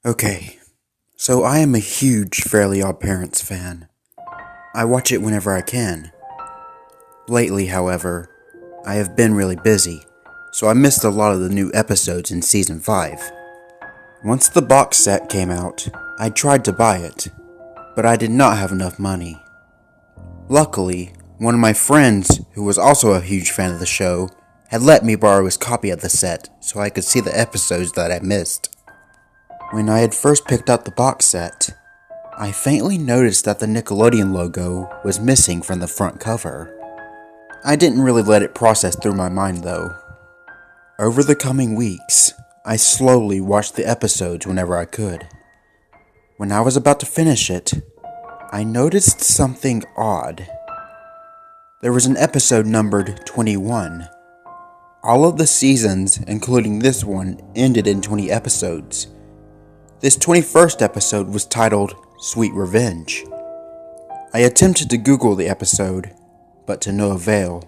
Okay, so I am a huge Fairly OddParents fan. I watch it whenever I can. Lately, however, I have been really busy, so I missed a lot of the new episodes in Season 5. Once the box set came out, I tried to buy it, but I did not have enough money. Luckily, one of my friends, who was also a huge fan of the show, had let me borrow his copy of the set so I could see the episodes that I missed. When I had first picked up the box set, I faintly noticed that the Nickelodeon logo was missing from the front cover. I didn't really let it process through my mind though. Over the coming weeks, I slowly watched the episodes whenever I could. When I was about to finish it, I noticed something odd. There was an episode numbered 21. All of the seasons, including this one, ended in 20 episodes. This 21st episode was titled Sweet Revenge. I attempted to Google the episode, but to no avail.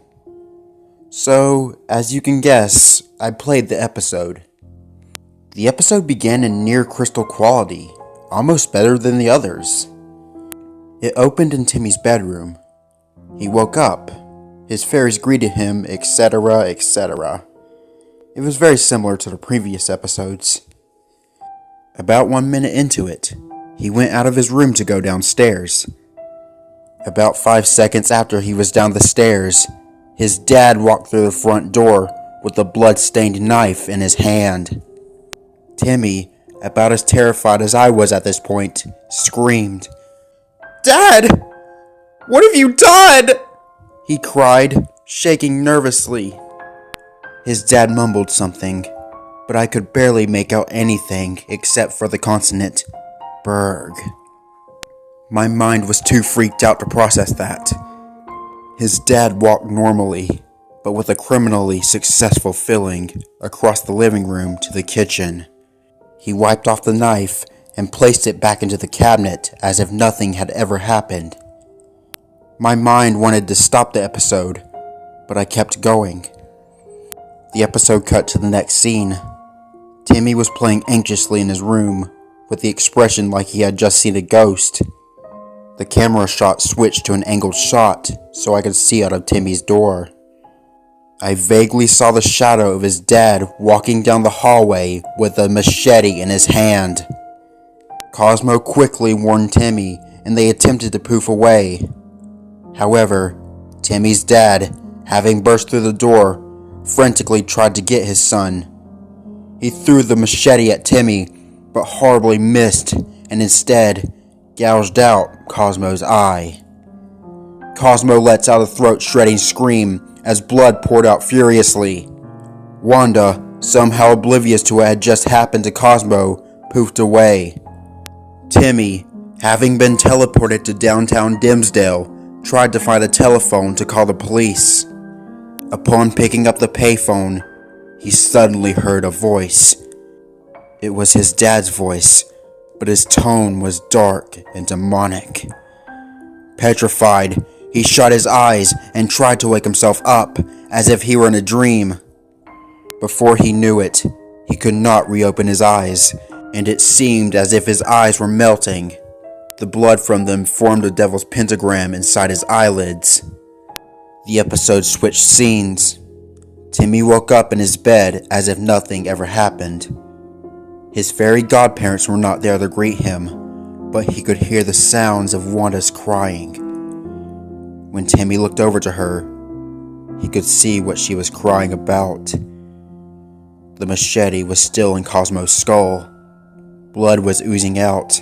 So, as you can guess, I played the episode. The episode began in near crystal quality, almost better than the others. It opened in Timmy's bedroom. He woke up. His fairies greeted him, etc., etc. It was very similar to the previous episodes. About 1 minute into it, he went out of his room to go downstairs. About 5 seconds after he was down the stairs, his dad walked through the front door with a blood-stained knife in his hand. Timmy, about as terrified as I was at this point, screamed, "Dad! What have you done?" he cried, shaking nervously. His dad mumbled something, but I could barely make out anything except for the consonant Berg. My mind was too freaked out to process that. His dad walked normally, but with a criminally successful feeling, across the living room to the kitchen. He wiped off the knife and placed it back into the cabinet as if nothing had ever happened. My mind wanted to stop the episode, but I kept going. The episode cut to the next scene. Timmy was playing anxiously in his room, with the expression like he had just seen a ghost. The camera shot switched to an angled shot so I could see out of Timmy's door. I vaguely saw the shadow of his dad walking down the hallway with a machete in his hand. Cosmo quickly warned Timmy and they attempted to poof away. However, Timmy's dad, having burst through the door, frantically tried to get his son. He threw the machete at Timmy, but horribly missed and instead gouged out Cosmo's eye. Cosmo lets out a throat-shredding scream as blood poured out furiously. Wanda, somehow oblivious to what had just happened to Cosmo, poofed away. Timmy, having been teleported to downtown Dimsdale, tried to find a telephone to call the police. Upon picking up the payphone, he suddenly heard a voice. It was his dad's voice, but his tone was dark and demonic. Petrified, he shut his eyes and tried to wake himself up as if he were in a dream. Before he knew it, he could not reopen his eyes, and it seemed as if his eyes were melting. The blood from them formed a devil's pentagram inside his eyelids. The episode switched scenes. Timmy woke up in his bed as if nothing ever happened. His fairy godparents were not there to greet him, but he could hear the sounds of Wanda's crying. When Timmy looked over to her, he could see what she was crying about. The machete was still in Cosmo's skull. Blood was oozing out,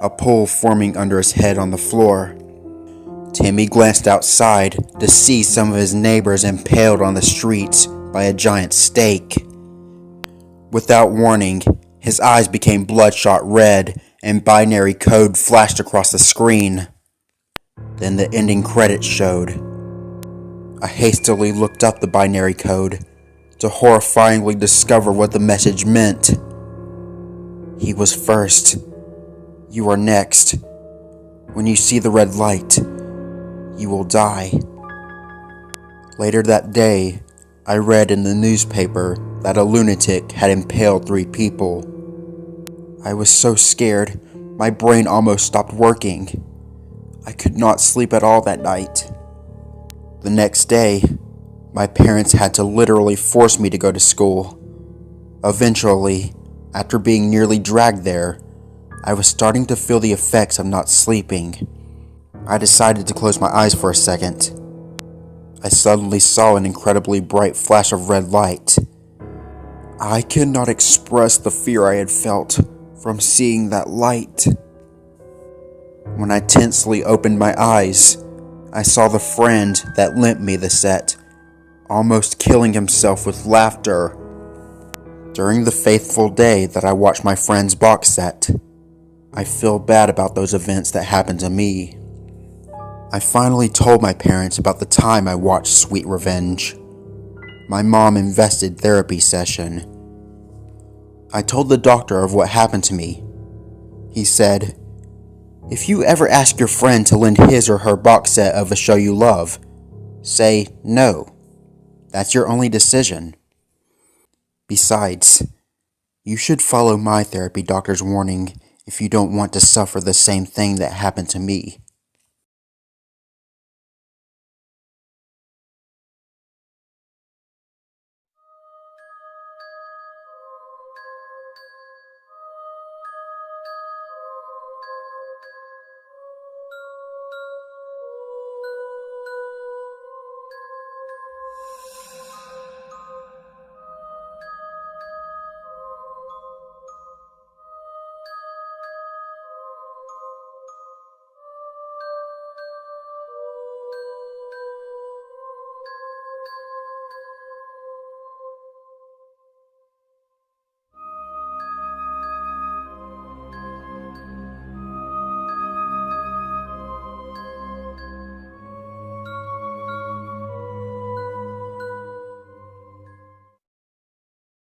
a pool forming under his head on the floor. Timmy glanced outside to see some of his neighbors impaled on the streets by a giant stake. Without warning, his eyes became bloodshot red and binary code flashed across the screen. Then the ending credits showed. I hastily looked up the binary code to horrifyingly discover what the message meant. He was first. You are next. When you see the red light, you will die. Later that day, I read in the newspaper that a lunatic had impaled 3 people. I was so scared, my brain almost stopped working. I could not sleep at all that night. The next day, my parents had to literally force me to go to school. Eventually, after being nearly dragged there, I was starting to feel the effects of not sleeping. I decided to close my eyes for a second. I suddenly saw an incredibly bright flash of red light. I could not express the fear I had felt from seeing that light. When I tensely opened my eyes, I saw the friend that lent me the set, almost killing himself with laughter. During the faithful day that I watched my friend's box set, I feel bad about those events that happened to me. I finally told my parents about the time I watched Sweet Revenge. My mom invested therapy session. I told the doctor of what happened to me. He said, "If you ever ask your friend to lend his or her box set of a show you love, say no. That's your only decision. Besides, you should follow my therapy doctor's warning if you don't want to suffer the same thing that happened to me."